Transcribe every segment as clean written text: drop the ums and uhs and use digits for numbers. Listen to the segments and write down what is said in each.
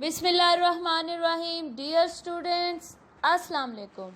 Bismillahirrahmanirrahim. Dear students, Assalamu alaikum.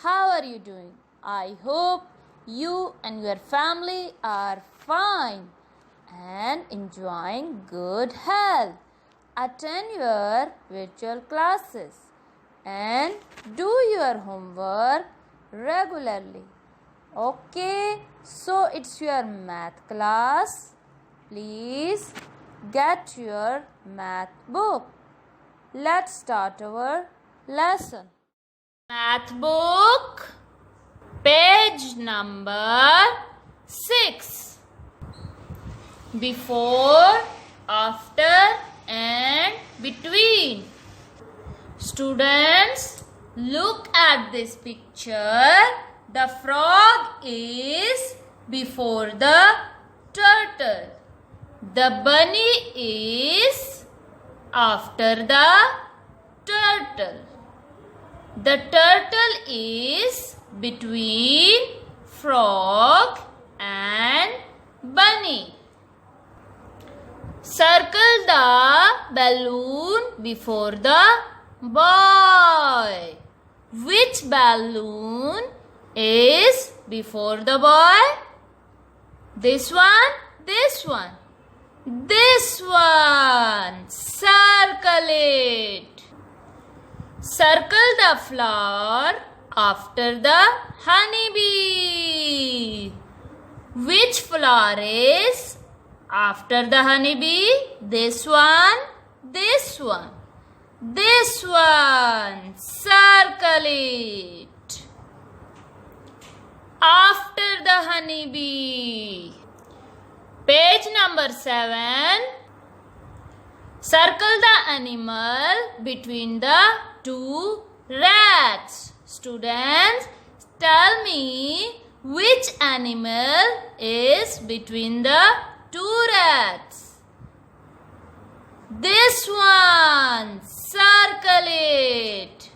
How are you doing? I hope you and your family are fine and enjoying good health. Attend your virtual classes and do your homework regularly. Okay, so it's your math class. Please get your math book. Let's start our lesson. Math book, page number 6. Before, after and between. Students, look at this picture. The frog is before the turtle. The bunny is after the turtle. The turtle is between frog and bunny. Circle the balloon before the boy. Which balloon is before the boy? This one, this one. This one. Circle it. Circle the flower after the honeybee. Which flower is after the honeybee? This one, this one. This one. Circle it. After the honeybee. Page number 7. Circle the animal between the two rats. Students, tell me which animal is between the two rats. This one. Circle it.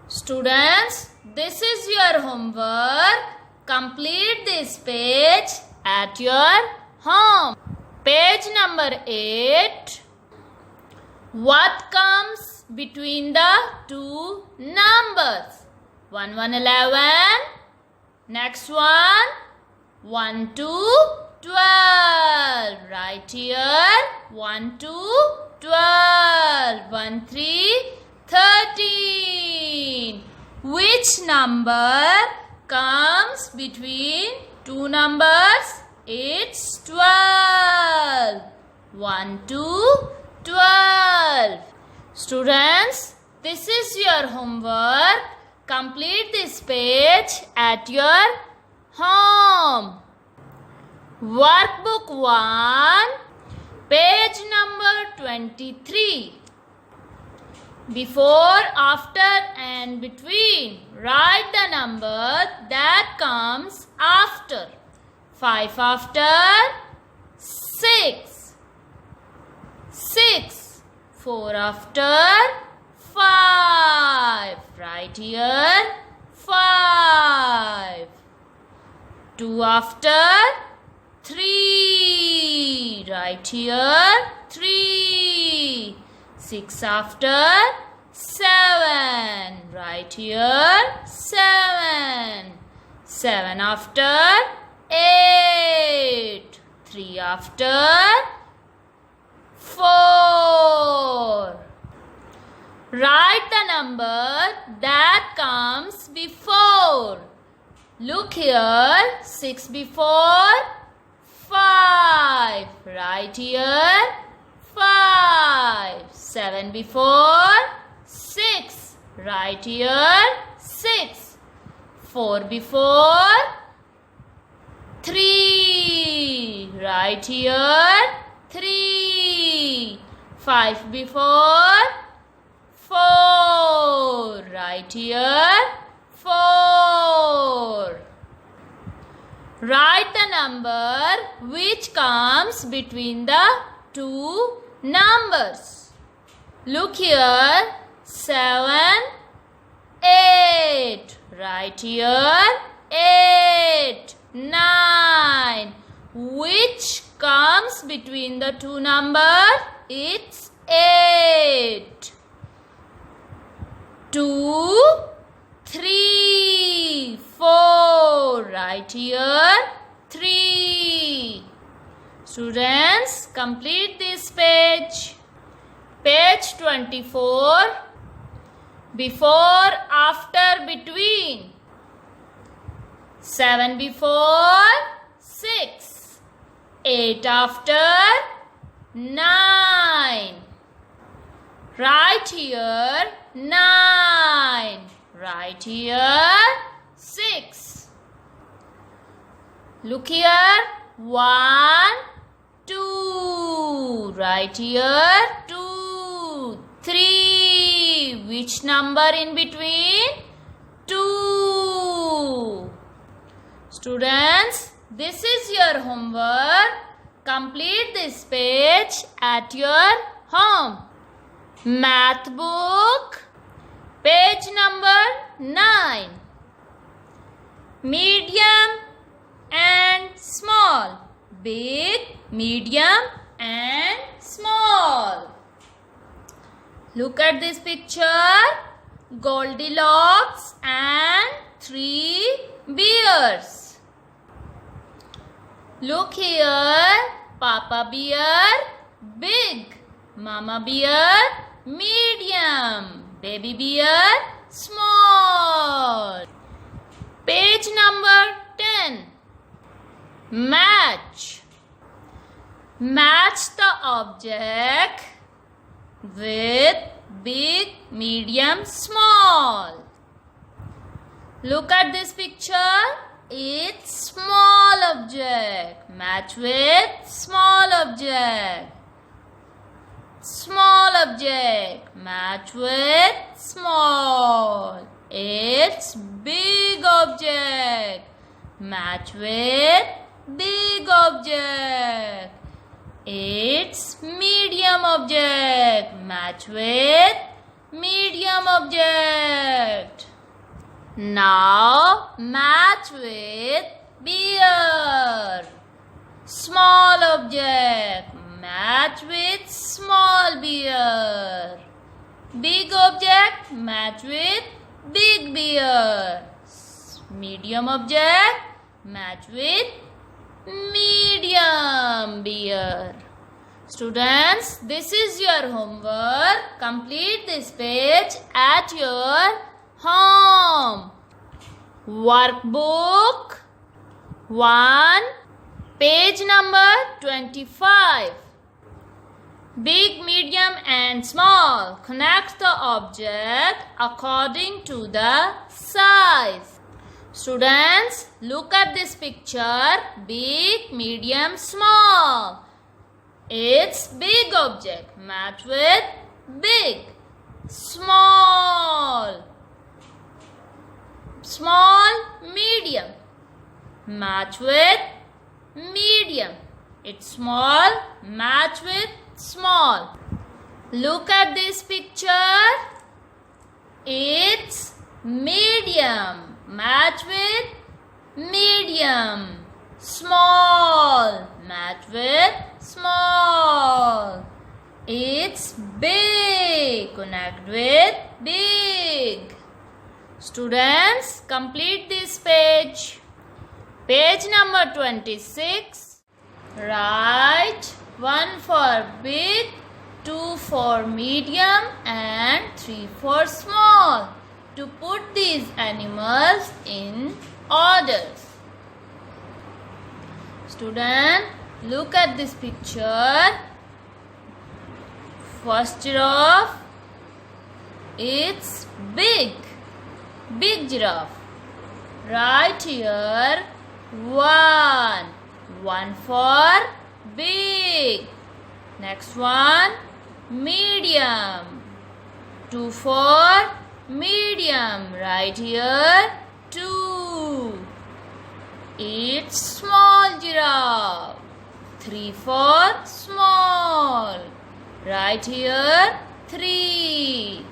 Students, this is your homework. Complete this page at your home. Page number 8. What comes between the two numbers? 1 1 11. Next one 1 2 12. Right here 1 2 12. 1 3 13. Which number comes between two numbers? It's 12. 1 2 12. Students, this is your homework. Complete this page at your home. Workbook 1, page number 23. Before, after and between. Write the number that comes after. 5 after 6. 6. 4 after 5. Right here 5. 2 after 3. Right here 3. 6 after 7. Right here 7. 7 after 8. 3 after 4. Write the number that comes before. Look here. 6 before 5. Right here 5. 7 before 6. Right here 6. 4 before 3. Right here 3. 5 before 4. Right here 4. Write the number which comes between the two numbers. Look here. 7, 8. Right here 8. 9. Which comes between the two numbers? It's 8. 2, 3, 4. Right here 3. Students, complete this page. Page 24. Before, after, between. 7 before, 6. 8 after, 9. Right here 9. Right here 6. Look here 1, 2. Right here 2, 3. Which number in between? 2. Students, this is your homework. Complete this page at your home. Math book, page number 9. Medium and small. Big, medium and small. Look at this picture. Goldilocks and 3 bears. Look here. Papa bear, big. Mama bear, medium. Baby bear, small. Page number 10. Match. Match the object with big, medium, small. Look at this picture. It's small object. Match with small object. Small object. Match with small. It's big object. Match with big object. It's medium object. Match with medium object. Now match with bear. Small object. Match with small bear. Big object. Match with big bear. Medium object. Match with medium bear. Students, this is your homework. Complete this page at your home. Workbook 1, page number 25. Big, medium and small. Connect the object according to the size. Students, look at this picture. Big, medium, small. It's big object. Match with big. Small. Small, medium. Match with medium. It's small. Match with small. Look at this picture. It's medium. Match with medium. Small. Match with small. It's big. Connect with big. Students, complete this page. Page number 26. Write 1 for big, 2 for medium and 3 for small. To put these animals in orders. Student, look at this picture. First giraffe. It's big. Big giraffe. Right here 1. 1 for big. Next one medium. 2 for medium. Right here 2. It's small giraffe. 3 for small. Right here 3.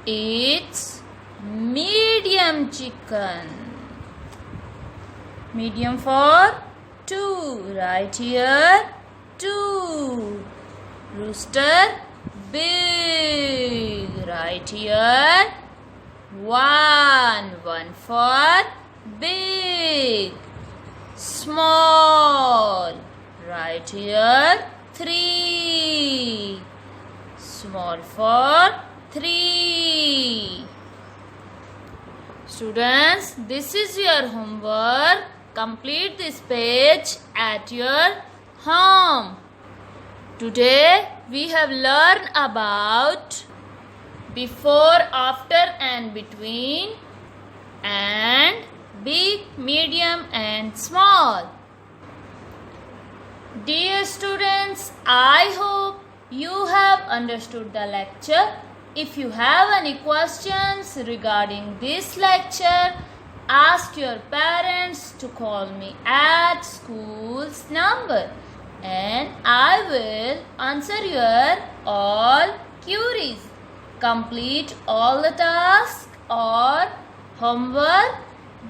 It's medium chicken. Medium for 2. Right here 2. Rooster big. Right Write here 1. 1 for big. Small. Write here 3. Small for 3. Students, this is your homework. Complete this page at your home. Today we have learned about before, after and between, and big, medium and small. Dear students, I hope you have understood the lecture. If you have any questions regarding this lecture, ask your parents to call me at school's number and I will answer your all queries. Complete all the tasks or homework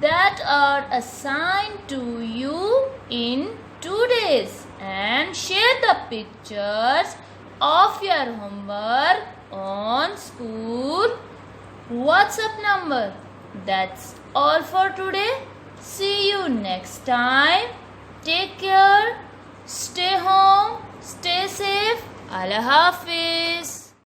that are assigned to you in 2 days and share the pictures of your homework on school WhatsApp number. That's all for today. See you next time. Take care. Stay home. Stay safe. Allah Hafiz.